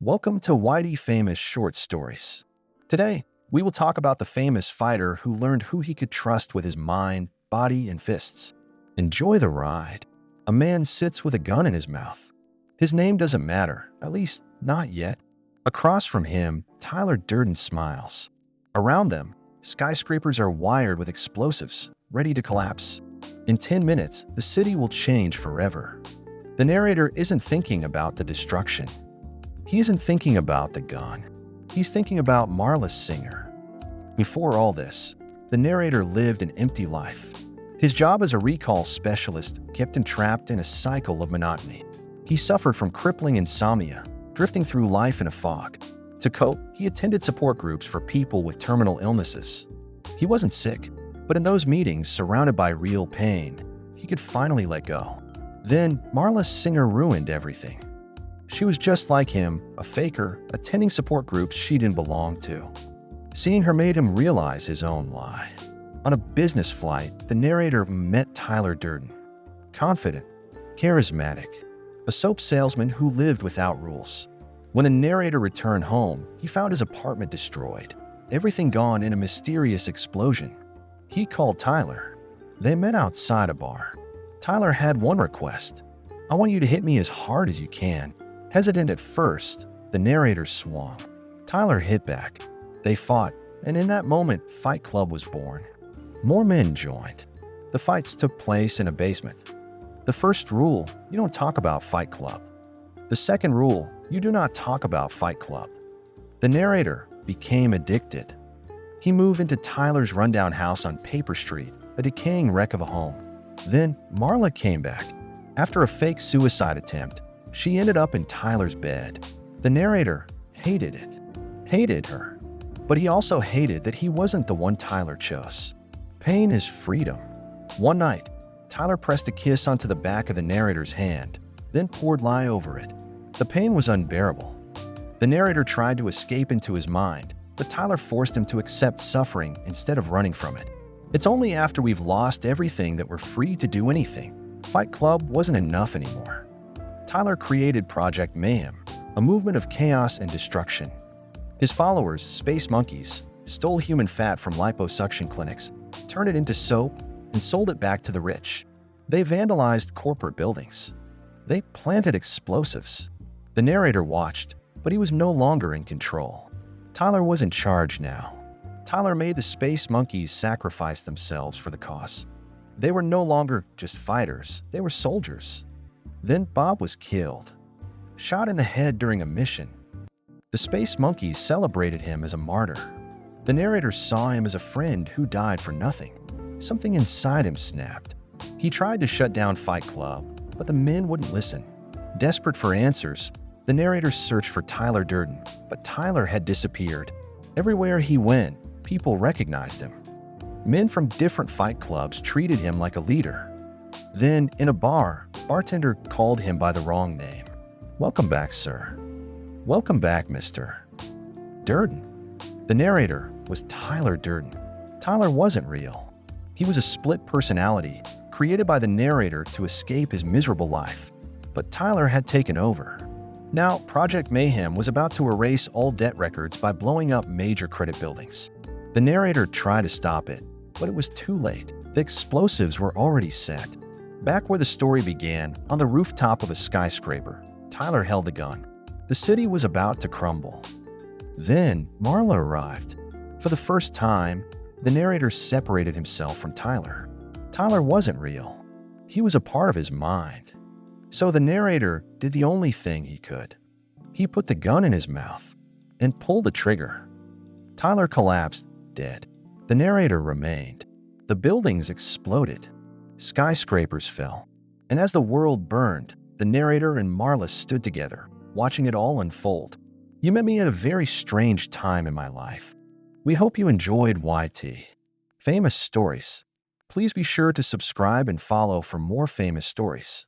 Welcome to Whitey Famous Short Stories. Today, we will talk about the famous fighter who learned who he could trust with his mind, body, and fists. Enjoy the ride. A man sits with a gun in his mouth. His name doesn't matter, at least not yet. Across from him, Tyler Durden smiles. Around them, skyscrapers are wired with explosives, ready to collapse. In 10 minutes, the city will change forever. The narrator isn't thinking about the destruction. He isn't thinking about the gun. He's thinking about Marla Singer. Before all this, the narrator lived an empty life. His job as a recall specialist kept him trapped in a cycle of monotony. He suffered from crippling insomnia, drifting through life in a fog. To cope, he attended support groups for people with terminal illnesses. He wasn't sick, but in those meetings, surrounded by real pain, he could finally let go. Then, Marla Singer ruined everything. She was just like him, a faker, attending support groups she didn't belong to. Seeing her made him realize his own lie. On a business flight, the narrator met Tyler Durden. Confident, charismatic, a soap salesman who lived without rules. When the narrator returned home, he found his apartment destroyed, everything gone in a mysterious explosion. He called Tyler. They met outside a bar. Tyler had one request. "I want you to hit me as hard as you can." Hesitant at first, the narrator swung. Tyler hit back. They fought, and in that moment, Fight Club was born. More men joined. The fights took place in a basement. The first rule, you don't talk about Fight Club. The second rule, you do not talk about Fight Club. The narrator became addicted. He moved into Tyler's rundown house on Paper Street, a decaying wreck of a home. Then Marla came back. After a fake suicide attempt, she ended up in Tyler's bed. The narrator hated it, hated her. But he also hated that he wasn't the one Tyler chose. Pain is freedom. One night, Tyler pressed a kiss onto the back of the narrator's hand, then poured lye over it. The pain was unbearable. The narrator tried to escape into his mind, but Tyler forced him to accept suffering instead of running from it. It's only after we've lost everything that we're free to do anything. Fight Club wasn't enough anymore. Tyler created Project Mayhem, a movement of chaos and destruction. His followers, space monkeys, stole human fat from liposuction clinics, turned it into soap, and sold it back to the rich. They vandalized corporate buildings. They planted explosives. The narrator watched, but he was no longer in control. Tyler was in charge now. Tyler made the space monkeys sacrifice themselves for the cause. They were no longer just fighters, they were soldiers. Then Bob was killed, shot in the head during a mission. The space monkeys celebrated him as a martyr. The narrator saw him as a friend who died for nothing. Something inside him snapped. He tried to shut down Fight Club, but the men wouldn't listen. Desperate for answers, the narrator searched for Tyler Durden, but Tyler had disappeared. Everywhere he went, people recognized him. Men from different fight clubs treated him like a leader. Then, in a bar, bartender called him by the wrong name. "Welcome back, sir." "Welcome back, Mr. Durden." The narrator was Tyler Durden. Tyler wasn't real. He was a split personality, created by the narrator to escape his miserable life. But Tyler had taken over. Now, Project Mayhem was about to erase all debt records by blowing up major credit buildings. The narrator tried to stop it, but it was too late. The explosives were already set. Back where the story began, on the rooftop of a skyscraper, Tyler held the gun. The city was about to crumble. Then, Marla arrived. For the first time, the narrator separated himself from Tyler. Tyler wasn't real. He was a part of his mind. So the narrator did the only thing he could. He put the gun in his mouth and pulled the trigger. Tyler collapsed, dead. The narrator remained. The buildings exploded. Skyscrapers fell. And as the world burned, the narrator and Marla stood together, watching it all unfold. You met me at a very strange time in my life. We hope you enjoyed YT Famous Stories. Please be sure to subscribe and follow for more famous stories.